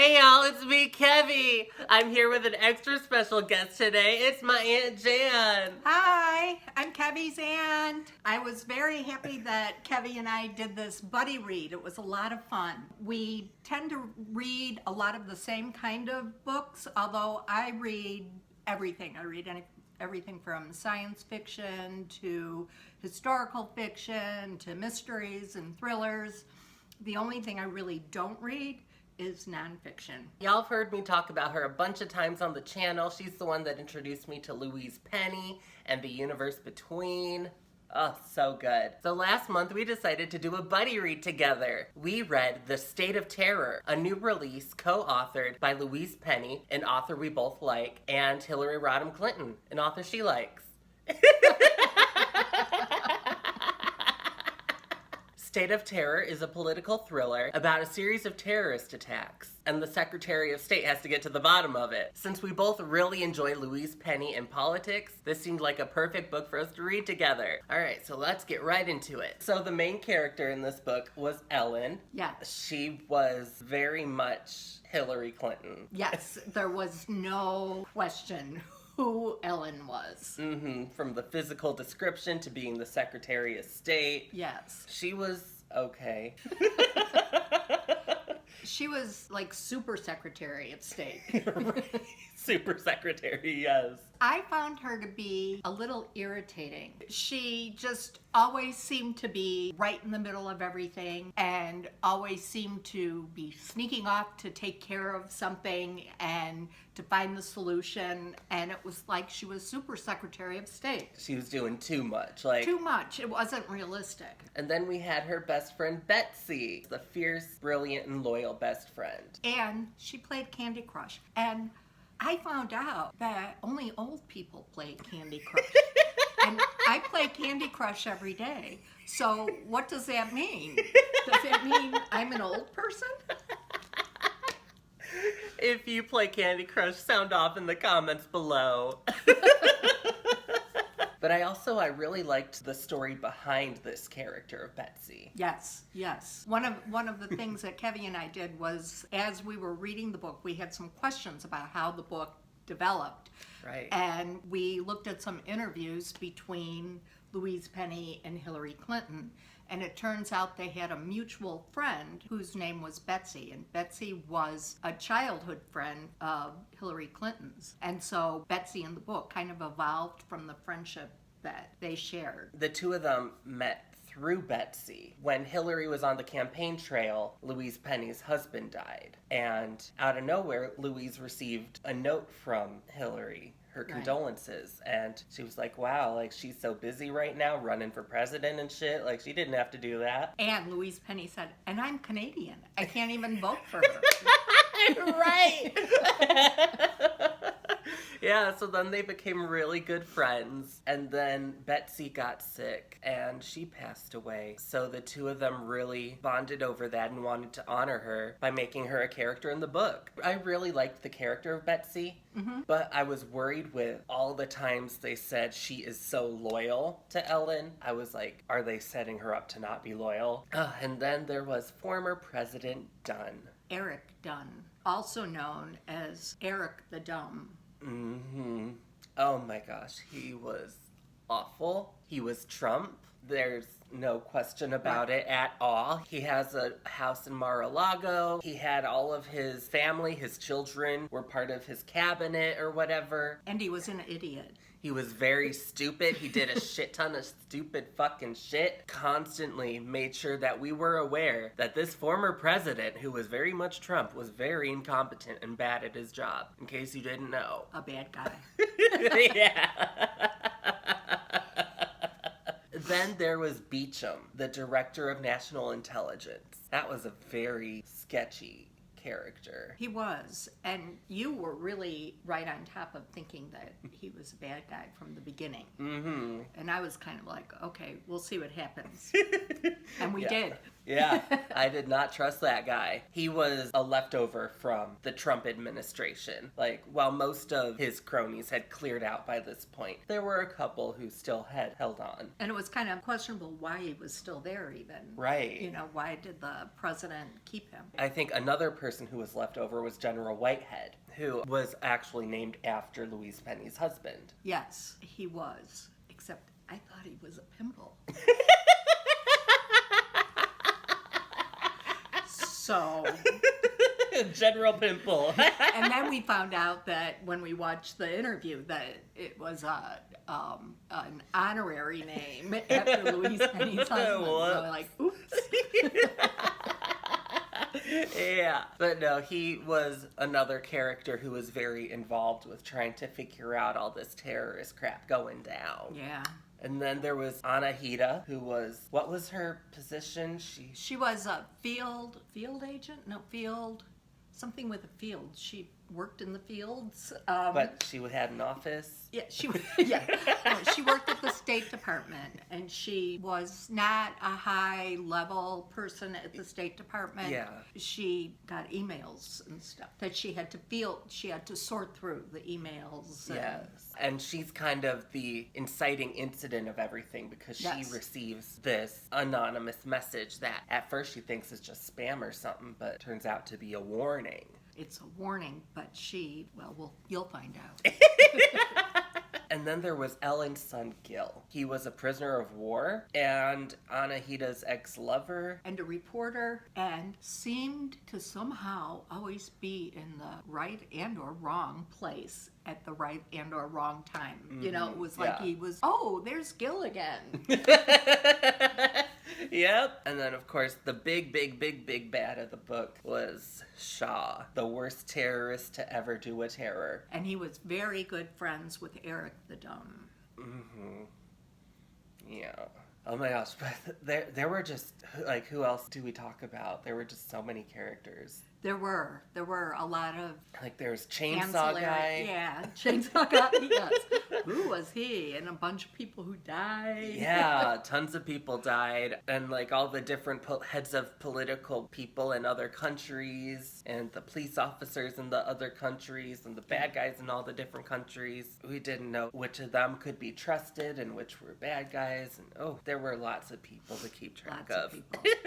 Hey y'all, it's me, Kevvie. I'm here with an extra special guest today. It's my Aunt Jan. Hi, I'm Kevvie's aunt. I was very happy that Kevvie and I did this buddy read. It was a lot of fun. We tend to read a lot of the same kind of books, although I read everything. I read everything from science fiction to historical fiction to mysteries and thrillers. The only thing I really don't read is nonfiction. Y'all have heard me talk about her a bunch of times on the channel. She's the one that introduced me to Louise Penny and the universe between. Oh, so good. So last month we decided to do a buddy read together. We read The State of Terror, a new release co-authored by Louise Penny, an author we both like, and Hillary Rodham Clinton, an author she likes. State of Terror is a political thriller about a series of terrorist attacks, and the Secretary of State has to get to the bottom of it. Since we both really enjoy Louise Penny and politics, this seemed like a perfect book for us to read together. Alright, so let's get right into it. So the main character in this book was Ellen. Yes. She was very much Hillary Clinton. Yes, there was no question who Ellen was. From the physical description to being the Secretary of State. Yes. She was okay. She was like Super Secretary of State. Right. Super Secretary, yes. I found her to be a little irritating. She just always seemed to be right in the middle of everything and always seemed to be sneaking off to take care of something and to find the solution. And it was like she was Super Secretary of State. She was doing too much. Too much. It wasn't realistic. And then we had her best friend Betsy, the fierce, brilliant, and loyal best friend. And she played Candy Crush. And I found out that only old people play Candy Crush. And I play Candy Crush every day. So what does that mean? Does that mean I'm an old person? If you play Candy Crush, sound off in the comments below. But I really liked the story behind this character of Betsy. Yes, yes. One of the things that Kevvie and I did was, as we were reading the book, we had some questions about how the book developed. Right. And we looked at some interviews between Louise Penny and Hillary Clinton. And it turns out they had a mutual friend whose name was Betsy. And Betsy was a childhood friend of Hillary Clinton's. And so Betsy in the book kind of evolved from the friendship that they shared. The two of them met through Betsy. When Hillary was on the campaign trail, Louise Penny's husband died. And out of nowhere, Louise received a note from Hillary, her condolences. And she was like, wow, like she's so busy right now running for president and shit. Like she didn't have to do that. And Louise Penny said, and I'm Canadian. I can't even vote for her. Right. Yeah, so then they became really good friends, and then Betsy got sick, and she passed away. So the two of them really bonded over that and wanted to honor her by making her a character in the book. I really liked the character of Betsy, but I was worried with all the times they said she is so loyal to Ellen. I was like, are they setting her up to not be loyal? And then there was former President Dunn. Eric Dunn, also known as Eric the Dumb. Oh my gosh, he was awful. He was Trump. There's no question about it at all. He has a house in Mar-a-Lago. He had all of his family, his children were part of his cabinet or whatever. And he was an idiot. He was very stupid. He did a shit ton of stupid fucking shit. Constantly made sure that we were aware that this former president, who was very much Trump, was very incompetent and bad at his job. In case you didn't know. A bad guy. Yeah. Then there was Beecham, the director of national intelligence. That was a very sketchy character. He was. And you were really right on top of thinking that he was a bad guy from the beginning. And I was kind of like, okay, we'll see what happens. And we did. Yeah, I did not trust that guy. He was a leftover from the Trump administration. Like, while most of his cronies had cleared out by this point, there were a couple who still had held on. And it was kind of questionable why he was still there even. Right. You know, why did the president keep him? I think another person person who was left over was General Whitehead, who was actually named after Louise Penny's husband. Yes, he was. Except I thought he was a pimple. So... General Pimple. And then we found out that when we watched the interview that it was an honorary name after Louise Penny's husband. What? So like, oops. Yeah. But no, he was another character who was very involved with trying to figure out all this terrorist crap going down. Yeah. And then there was Anahita, who was, what was her position? She was a field agent? No, something with a field. She worked in the fields. But she had an office? Yeah, she worked at the State Department, and she was not a high-level person at the State Department. Yeah. She got emails and stuff that she had to field. She had to sort through the emails. Yes. And she's kind of the inciting incident of everything because she receives this anonymous message that at first she thinks is just spam or something, but turns out to be a warning. It's a warning, but you'll find out. And then there was Ellen's son, Gil. He was a prisoner of war and Anahita's ex-lover. And a reporter, and seemed to somehow always be in the right and or wrong place at the right and or wrong time. Mm-hmm. You know, it was like he was, there's Gil again. Yep. And then, of course, the big bad of the book was Shaw, the worst terrorist to ever do a terror. And he was very good friends with Eric the Dumb. Mm-hmm. Yeah. Oh my gosh, but there were just, like, who else do we talk about? There were just so many characters. There were a lot of... Like, there's Chainsaw Guy. Yeah, Chainsaw Guy, yes. Who was he? And a bunch of people who died. Yeah, tons of people died. And, like, all the different heads of political people in other countries, and the police officers in the other countries, and the bad guys in all the different countries. We didn't know which of them could be trusted and which were bad guys. And, there were lots of people to keep track of. Lots of people.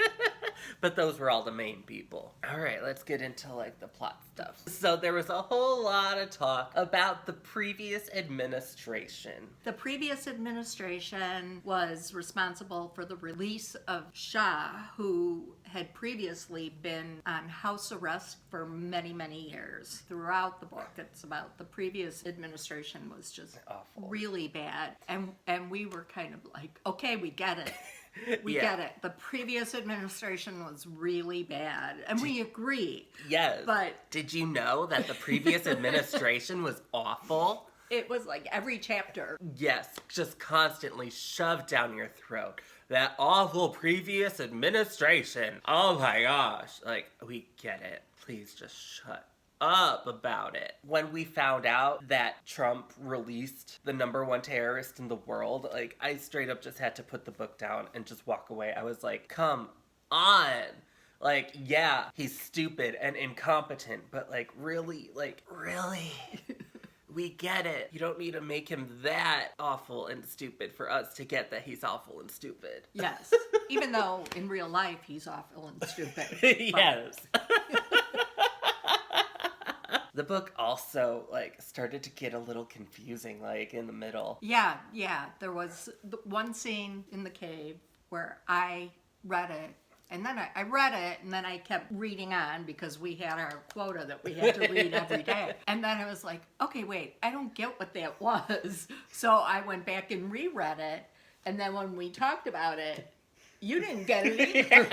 But those were all the main people. All right, let's get into, like, the plot stuff. So there was a whole lot of talk about the previous administration. The previous administration was responsible for the release of Shah, who had previously been on house arrest for many, many years. Throughout the book, it's about the previous administration was just awful, really bad. And we were kind of like, okay, we get it. We get it. The previous administration was really bad. And we agree. Yes. But did you know that the previous administration was awful? It was like every chapter. Yes, just constantly shoved down your throat. That awful previous administration. Oh my gosh. Like, we get it. Please just shut up about it. When we found out that Trump released the #1 terrorist in the world, like, I straight up just had to put the book down and just walk away. I was like, come on. Like, yeah, he's stupid and incompetent, but really? We get it. You don't need to make him that awful and stupid for us to get that he's awful and stupid. Yes. Even though in real life he's awful and stupid. Yes. The book also, like, started to get a little confusing, like, in the middle. Yeah. There was one scene in the cave where I read it, and then I read it, and then I kept reading on because we had our quota that we had to read every day. And then I was like, okay, wait, I don't get what that was. So I went back and reread it, and then when we talked about it, you didn't get it either.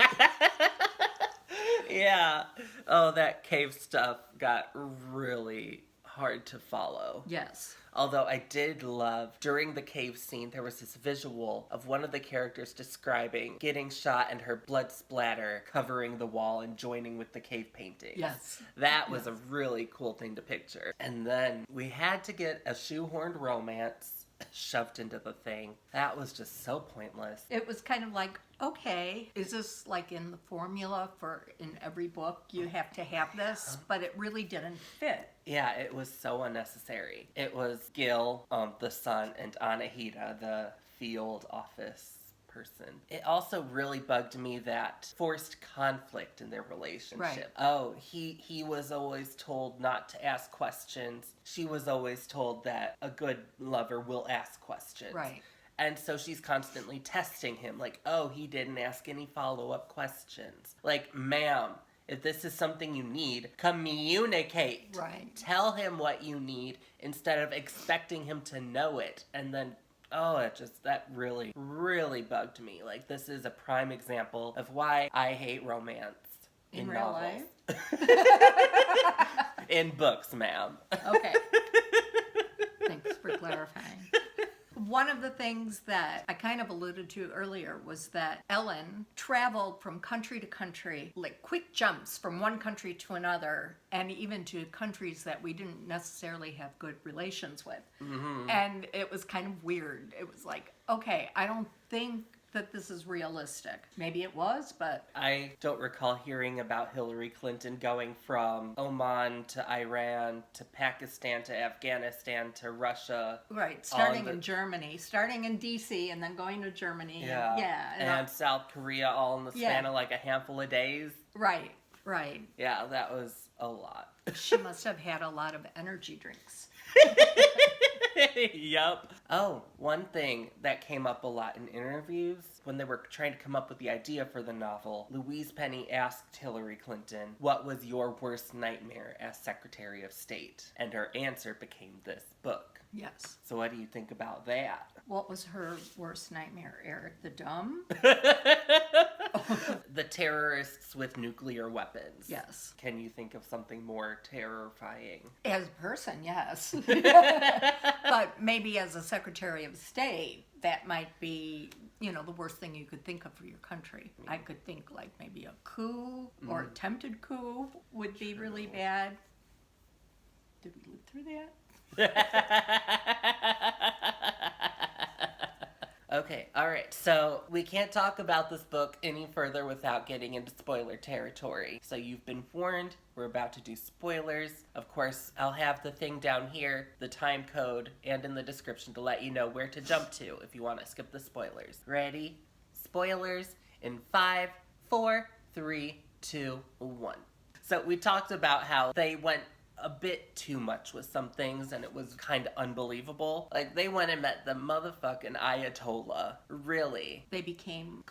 Yeah. Oh, that cave stuff got really hard to follow. Yes. Although I did love, during the cave scene, there was this visual of one of the characters describing getting shot and her blood splatter covering the wall and joining with the cave painting. Yes. That was a really cool thing to picture. And then we had to get a shoehorned romance shoved into the thing. That was just so pointless. It was kind of like, okay, is this like in the formula for in every book you have to have this? But it really didn't fit. Yeah, it was so unnecessary. It was Gil, the son, and Anahita, the field office person. It also really bugged me that forced conflict in their relationship. Right. Oh, he was always told not to ask questions. She was always told that a good lover will ask questions. Right. And so she's constantly testing him, like, oh, he didn't ask any follow-up questions. Like, ma'am, if this is something you need, communicate. Right. Tell him what you need instead of expecting him to know it. And then, that really, really bugged me. Like, this is a prime example of why I hate romance in real novels. life? In books, ma'am. Okay. Thanks for clarifying. One of the things that I kind of alluded to earlier was that Ellen traveled from country to country, like quick jumps from one country to another, and even to countries that we didn't necessarily have good relations with. Mm-hmm. And it was kind of weird. It was like, okay, I don't think that this is realistic. Maybe it was, but I don't recall hearing about Hillary Clinton going from Oman to Iran to Pakistan to Afghanistan to Russia. right, starting in Germany, starting in DC and then going to Germany. Yeah. And South Korea all in the span of like a handful of days. Right. Yeah, that was a lot. She must have had a lot of energy drinks. Yup. Oh, one thing that came up a lot in interviews when they were trying to come up with the idea for the novel, Louise Penny asked Hillary Clinton, what was your worst nightmare as Secretary of State? And her answer became this book. Yes. So what do you think about that? What was her worst nightmare, Eric the Dumb? The terrorists with nuclear weapons. Yes. Can you think of something more terrifying? As a person, yes. But maybe as a Secretary of State, that might be, the worst thing you could think of for your country. I could think like maybe a coup or attempted coup would be really bad. Did we live through that? Okay, alright, so we can't talk about this book any further without getting into spoiler territory. So you've been warned, we're about to do spoilers. Of course, I'll have the thing down here, the time code, and in the description to let you know where to jump to if you want to skip the spoilers. Ready? Spoilers in 5, 4, 3, 2, 1. So we talked about how they went a bit too much with some things and it was kind of unbelievable. Like, they went and met the motherfucking Ayatollah. Really. They became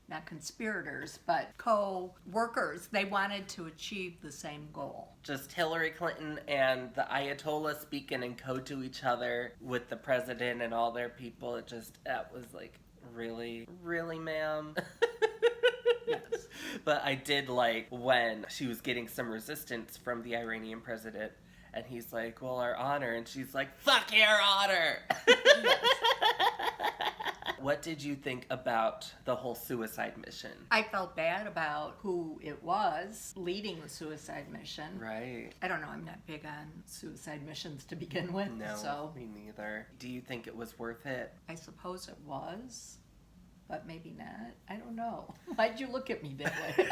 not conspirators, but co-workers. They wanted to achieve the same goal. Just Hillary Clinton and the Ayatollah speaking in code to each other with the president and all their people. That was like, really, ma'am? Yes. But I did like when she was getting some resistance from the Iranian president, and he's like, well, our honor, and she's like, fuck your honor! Yes. What did you think about the whole suicide mission? I felt bad about who it was leading the suicide mission. Right. I don't know, I'm not big on suicide missions to begin with. No, so me neither. Do you think it was worth it? I suppose it was, but maybe not. I don't know. Why'd you look at me that way?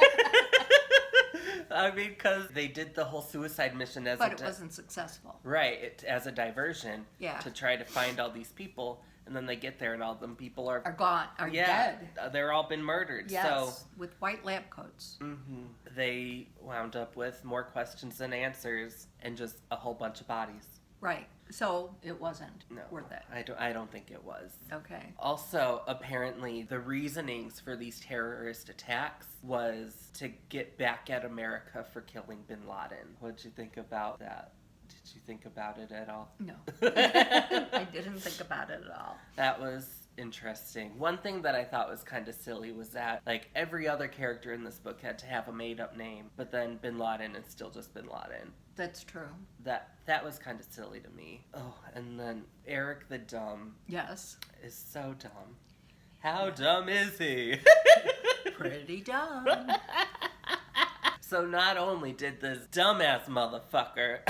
I mean, because they did the whole suicide mission but it wasn't successful. Right, as a diversion. Yeah. To try to find all these people, and then they get there and all them people are Gone, dead. They're all been murdered. Yes, So with white lab coats. Mm-hmm. They wound up with more questions than answers and just a whole bunch of bodies. Right. So it wasn't worth it. I don't think it was. Okay. Also, apparently, the reasonings for these terrorist attacks was to get back at America for killing bin Laden. What did you think about that? Did you think about it at all? No. I didn't think about it at all. That was interesting. One thing that I thought was kind of silly was that, like, every other character in this book had to have a made-up name, but then bin Laden is still just bin Laden. That's true. That was kind of silly to me. Oh, and then Eric the Dumb. Yes. Is so dumb. How dumb is he? Pretty dumb. So not only did this dumbass motherfucker,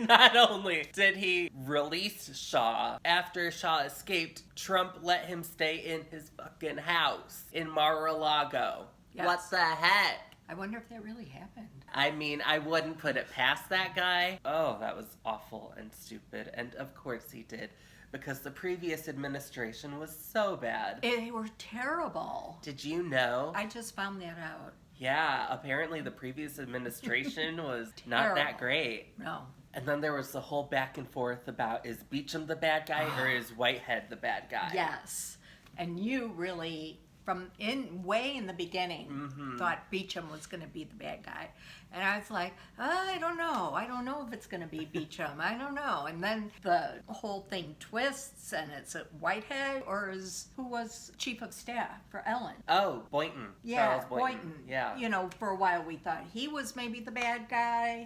not only did he release Shaw, after Shaw escaped, Trump let him stay in his fucking house in Mar-a-Lago. Yes. What the heck? I wonder if that really happened. I mean, I wouldn't put it past that guy. Oh, that was awful and stupid. And of course he did. because the previous administration was so bad. They were terrible. Did you know? I just found that out. Yeah, apparently the previous administration was not that great. No. And then there was the whole back and forth about, is Beecham the bad guy or is Whitehead the bad guy? Yes. And you really, way in the beginning, thought Beecham was going to be the bad guy. And I was like, I don't know. I don't know if it's going to be Beecham. I don't know. And then the whole thing twists, and it's at Whitehead, who was chief of staff for Ellen. Oh, Boynton. Yeah, Charles Boynton. Yeah. You know, for a while we thought he was maybe the bad guy.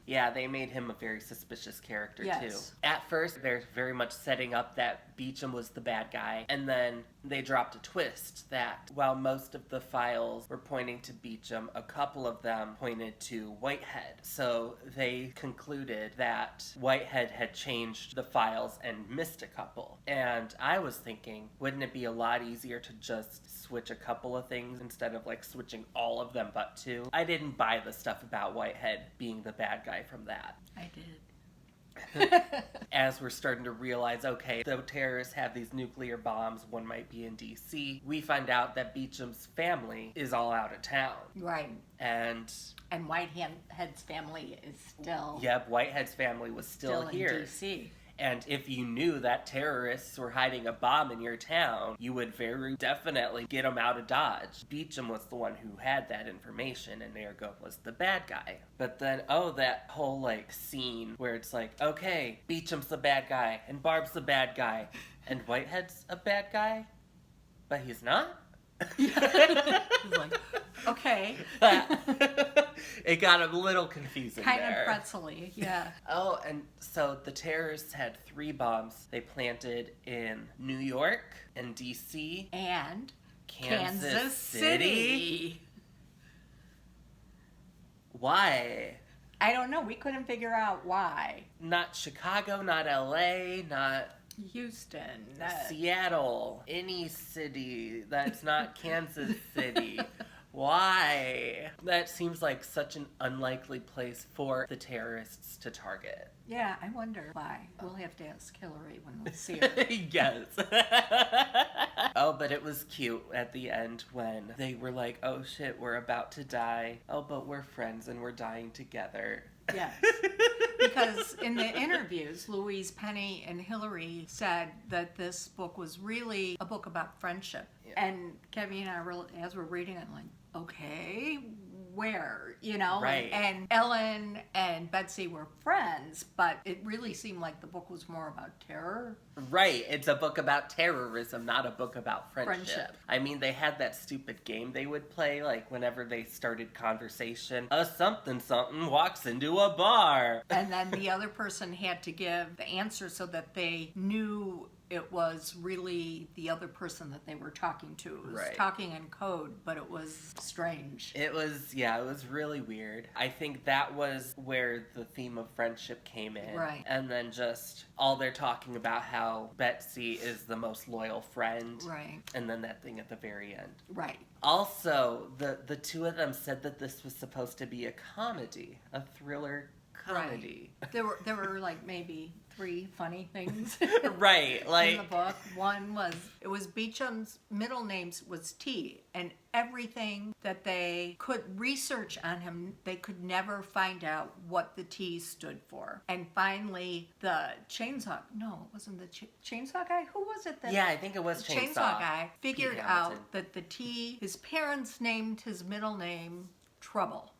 Yeah, they made him a very suspicious character, too. Yes. At first, they're very much setting up that Beecham was the bad guy, and then they dropped a twist that while most of the files were pointing to Beecham, a couple of them pointed to Whitehead. So they concluded that Whitehead had changed the files and missed a couple. And I was thinking, wouldn't it be a lot easier to just switch a couple of things instead of like switching all of them but two? I didn't buy the stuff about Whitehead being the bad guy from that. I did. As we're starting to realize, okay, the terrorists have these nuclear bombs, one might be in DC, we find out that Beecham's family is all out of town. Right. And Whitehead's family is still... Yep, Whitehead's family was still here. In DC. And if you knew that terrorists were hiding a bomb in your town, you would very definitely get them out of Dodge. Beecham was the one who had that information, and ergo was the bad guy. But then, that whole, scene where it's like, okay, Beecham's the bad guy, and Barb's the bad guy, and Whitehead's a bad guy? But he's not? He's like, okay. It got a little confusing kind there. of pretzel-y, yeah. Oh, and so the terrorists had 3 bombs they planted in New York and DC and Kansas City. Why? I don't know. We couldn't figure out why. Not Chicago, not LA, not Houston, Seattle, any city that's not Kansas City. Why? That seems like such an unlikely place for the terrorists to target. Yeah, I wonder why. We'll have to ask Hillary when we see her. Yes. Oh, but it was cute at the end when they were like, oh shit, we're about to die. Oh, but we're friends and we're dying together. Yes. Because in the interviews, Louise, Penny, and Hillary said that this book was really a book about friendship. Yeah. And Kevin and I, as we're reading it, I'm like, okay, where? Right. And Ellen and Betsy were friends, but it really seemed like the book was more about terror. Right. It's a book about terrorism, not a book about friendship. I mean, they had that stupid game they would play, whenever they started conversation. A something walks into a bar. And then the other person had to give the answer so that they knew it was really the other person that they were talking to. It was talking in code, but it was strange. It was really weird. I think that was where the theme of friendship came in. Right. And then just all they're talking about how Betsy is the most loyal friend. Right. And then that thing at the very end. Right. Also, the two of them said that this was supposed to be a comedy, a thriller comedy. Right. There were maybe 3 funny things right, in the book. One was Beecham's middle name was T, and everything that they could research on him, they could never find out what the T stood for. And finally, the chainsaw, no, it wasn't the chainsaw guy? Who was it? Yeah, I think it was Chainsaw guy figured out that the T, his parents named his middle name Trouble.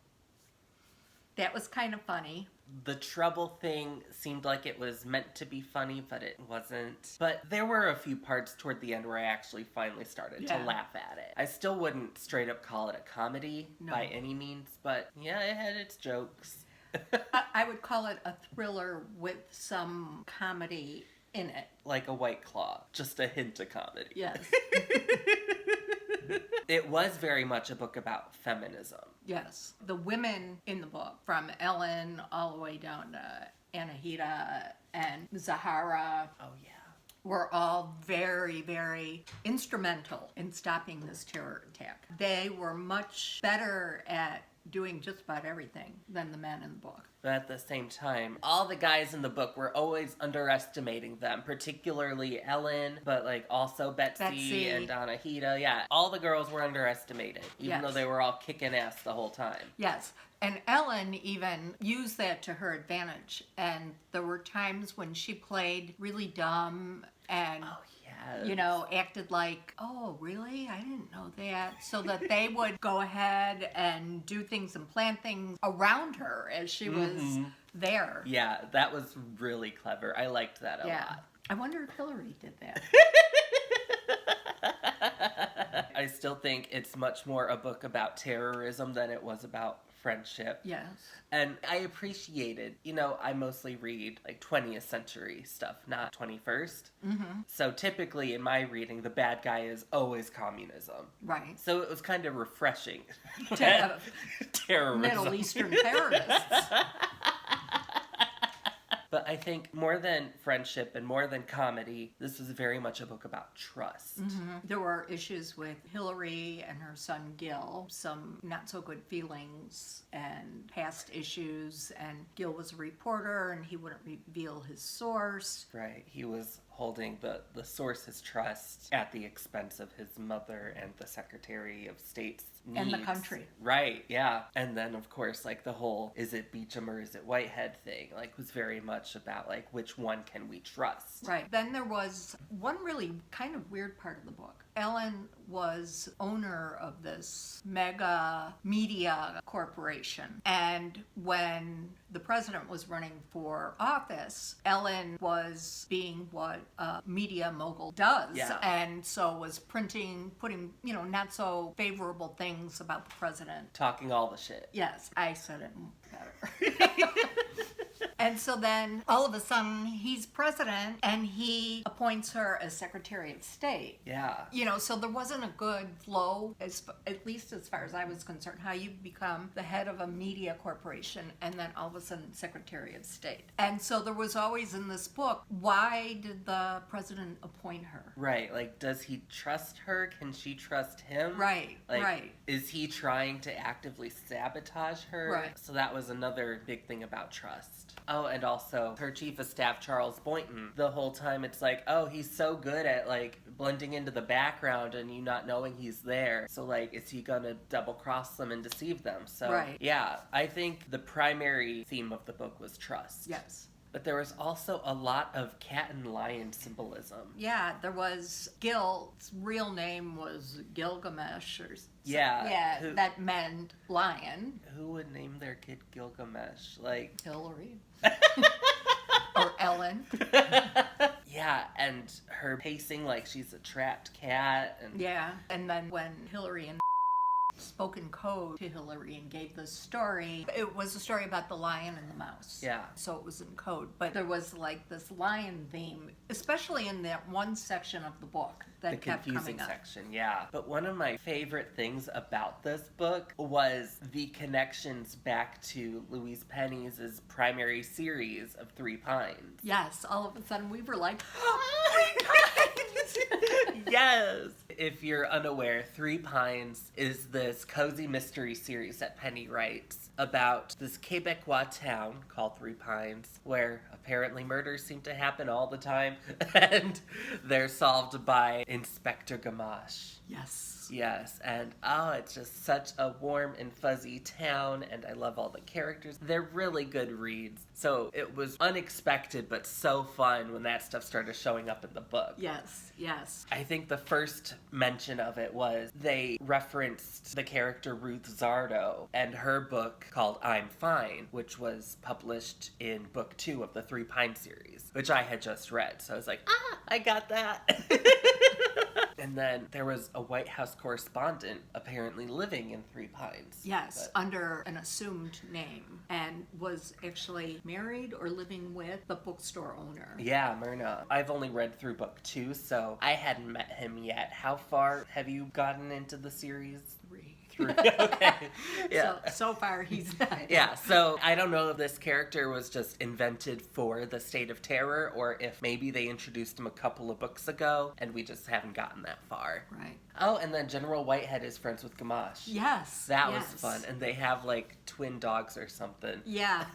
That was kind of funny. The trouble thing seemed like it was meant to be funny, but it wasn't. But there were a few parts toward the end where I actually finally started to laugh at it. I still wouldn't straight up call it a comedy by any means, but yeah, it had its jokes. I would call it a thriller with some comedy in it. Like a White Claw, just a hint of comedy. Yes. It was very much a book about feminism. Yes. The women in the book, from Ellen all the way down to Anahita and Zahara. Oh, yeah. Were all very, very instrumental in stopping this terror attack. They were much better at doing just about everything than the men in the book. But at the same time, all the guys in the book were always underestimating them, particularly Ellen, but like also Betsy and Donahita. Yeah, all the girls were underestimated, even though they were all kicking ass the whole time. Yes. And Ellen even used that to her advantage. And there were times when she played really dumb and, you know, acted like, oh, really? I didn't know that. So that they would go ahead and do things and plan things around her as she was there. Yeah, that was really clever. I liked that a lot. I wonder if Hillary did that. I still think it's much more a book about terrorism than it was about friendship. Yes. And I appreciated, you know, I mostly read like 20th century stuff, not 21st. So typically in my reading, the bad guy is always communism. Right. So it was kind of refreshing. To have terrorism. Middle Eastern terrorists. But I think more than friendship and more than comedy, this is very much a book about trust. There were issues with Hillary and her son Gil, some not so good feelings and past issues, and Gil was a reporter and he wouldn't reveal his source. Right. He was holding the source's trust at the expense of his mother and the Secretary of State's needs. And the country. Right, yeah. And then, of course, like the whole is it Beecham or is it Whitehead thing, like was very much about like which one can we trust. Right. Then there was one really kind of weird part of the book. Ellen was owner of this mega media corporation. And when the president was running for office, Ellen was being what a media mogul does. Yeah. And so was putting, you know, not so favorable things about the president. Talking all the shit. Yes, I said it better. And so then all of a sudden he's president and he appoints her as Secretary of State. Yeah. You know, so there wasn't a good flow, at least as far as I was concerned, how you become the head of a media corporation and then all of a sudden Secretary of State. And so there was always in this book, why did the president appoint her? Right. Like, does he trust her? Can she trust him? Right, like, right. Is he trying to actively sabotage her? Right. So that was another big thing about trust. Oh, and also her chief of staff, Charles Boynton. The whole time it's like, oh, he's so good at like blending into the background and you not knowing he's there. So like, is he gonna double cross them and deceive them? So right. Yeah, I think the primary theme of the book was trust. Yes. But there was also a lot of cat and lion symbolism. Yeah, there was Gil's real name was Gilgamesh or something. Yeah. That meant lion. Who would name their kid Gilgamesh? Like Hillary. Or Ellen. Yeah, and her pacing like she's a trapped cat. And yeah, and then when Hillary and spoke in code to Hillary and gave the story, it was a story about the lion and the mouse. Yeah. So it was in code, but there was like this lion theme, especially in that one section of the book that kept coming up. The confusing section, yeah. But one of my favorite things about this book was the connections back to Louise Penny's primary series of Three Pines. Yes, all of a sudden we were like, Yes! If you're unaware, Three Pines is this cozy mystery series that Penny writes about this Quebecois town called Three Pines, where apparently murders seem to happen all the time, and they're solved by Inspector Gamache. Yes. Yes, and it's just such a warm and fuzzy town, and I love all the characters. They're really good reads. So it was unexpected, but so fun when that stuff started showing up in the book. Yes, yes. I think the first mention of it was they referenced the character Ruth Zardo and her book called I'm Fine, which was published in book 2 of the Three Pines series, which I had just read. So I was like, I got that. And then there was a White House correspondent apparently living in Three Pines. Yes, under an assumed name, and was actually married or living with the bookstore owner. Yeah, Myrna. I've only read through book 2, so I hadn't met him yet. How far have you gotten into the series? 3. Okay. Yeah. So far he's not. Yeah, so I don't know if this character was just invented for the State of Terror or if maybe they introduced him a couple of books ago and we just haven't gotten that far. Right. Oh, and then General Whitehead is friends with Gamache. Yes. That was fun. And they have like twin dogs or something. Yeah.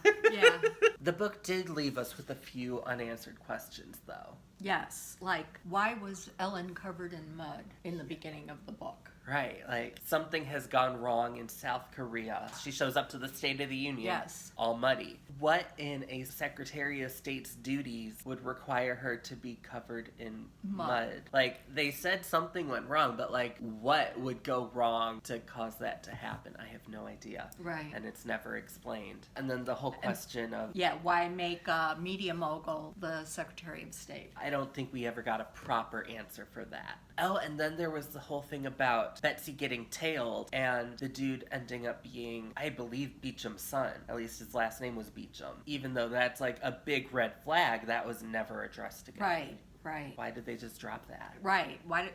The book did leave us with a few unanswered questions, though. Yes. Like, why was Ellen covered in mud in the beginning of the book? Right, like something has gone wrong in South Korea. She shows up to the State of the Union, Yes. all muddy. What in a Secretary of State's duties would require her to be covered in mud? Like, they said something went wrong, but like, what would go wrong to cause that to happen? I have no idea. Right. And it's never explained. And then the whole question of... Yeah, why make a media mogul the Secretary of State? I don't think we ever got a proper answer for that. Oh, and then there was the whole thing about Betsy getting tailed and the dude ending up being, I believe, Beecham's son. At least his last name was Beecham. Even though that's like a big red flag, that was never addressed again. Right. Why did they just drop that? Right. Why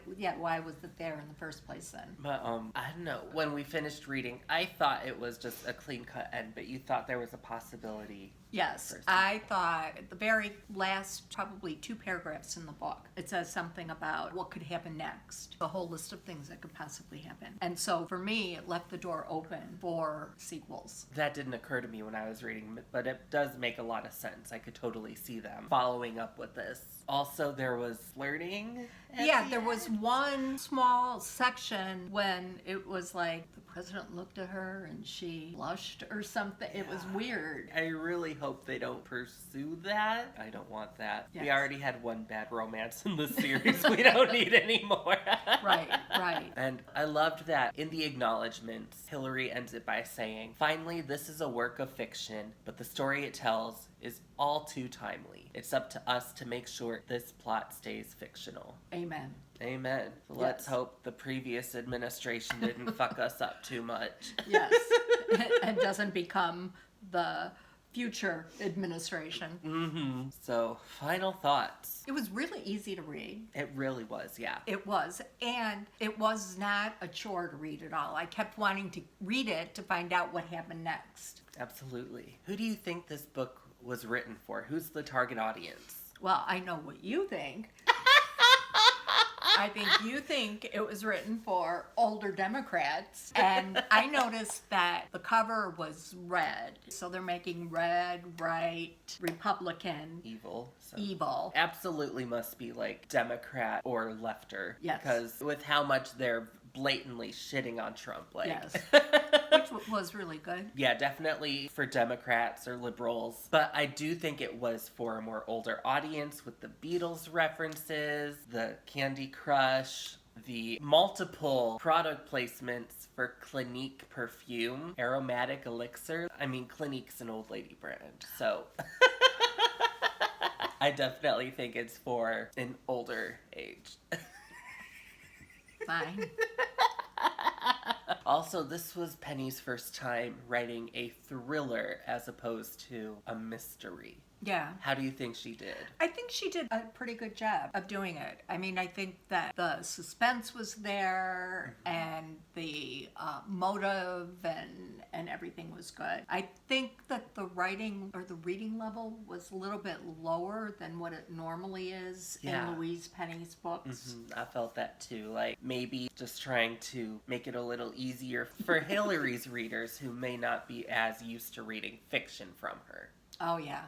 was it there in the first place then? But, I don't know. When we finished reading, I thought it was just a clean-cut end, but you thought there was a possibility. Yes, I thought at the very last, probably 2 paragraphs in the book, it says something about what could happen next, a whole list of things that could possibly happen. And so for me, it left the door open for sequels. That didn't occur to me when I was reading, but it does make a lot of sense. I could totally see them following up with this. Also, there was flirting. Yeah, there was one small section when it was like the president looked at her and she blushed or something. It was weird. I really hope they don't pursue that. I don't want that. Yes. We already had one bad romance in the series. We don't need any more. Right. And I loved that in the acknowledgments, Hillary ends it by saying, "Finally, this is a work of fiction, but the story it tells is all too timely. It's up to us to make sure this plot stays fictional." Amen. Amen. So let's hope the previous administration didn't fuck us up too much. Yes. And doesn't become the future administration. Mm-hmm. So, final thoughts. It was really easy to read. It really was, yeah. It was. And it was not a chore to read at all. I kept wanting to read it to find out what happened next. Absolutely. Who do you think this book was written for? Who's the target audience? Well, I know what you think. I think you think it was written for older Democrats. And I noticed that the cover was red. So they're making red, right, Republican, Evil. So. evil. Absolutely must be like Democrat or lefter. Yes. Because with how much they're blatantly shitting on Trump. Like. Yes. Which was really good. Yeah, definitely for Democrats or liberals. But I do think it was for a more older audience with the Beatles references, the Candy Crush, the multiple product placements for Clinique perfume, aromatic elixir. I mean, Clinique's an old lady brand, so... I definitely think it's for an older age. Fine. Also, this was Penny's first time writing a thriller as opposed to a mystery. Yeah. How do you think she did? I think she did a pretty good job of doing it. I mean, I think that the suspense was there and the motive and everything was good. I think that the writing or the reading level was a little bit lower than what it normally is in Louise Penny's books. Mm-hmm. I felt that too. Like maybe just trying to make it a little easier for Hillary's readers who may not be as used to reading fiction from her. Oh, yeah.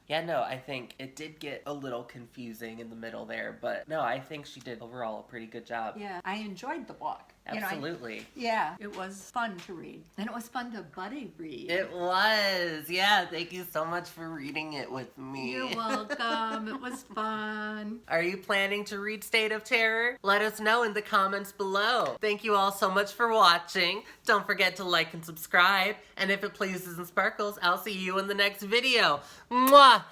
Yeah, no, I think it did get a little confusing in the middle there, but no, I think she did overall a pretty good job. Yeah, I enjoyed the book. Absolutely. It was fun to read. And it was fun to buddy read. It was. Yeah, thank you so much for reading it with me. You're welcome. It was fun. Are you planning to read State of Terror? Let us know in the comments below. Thank you all so much for watching. Don't forget to like and subscribe. And if it pleases and sparkles, I'll see you in the next video. Mwah!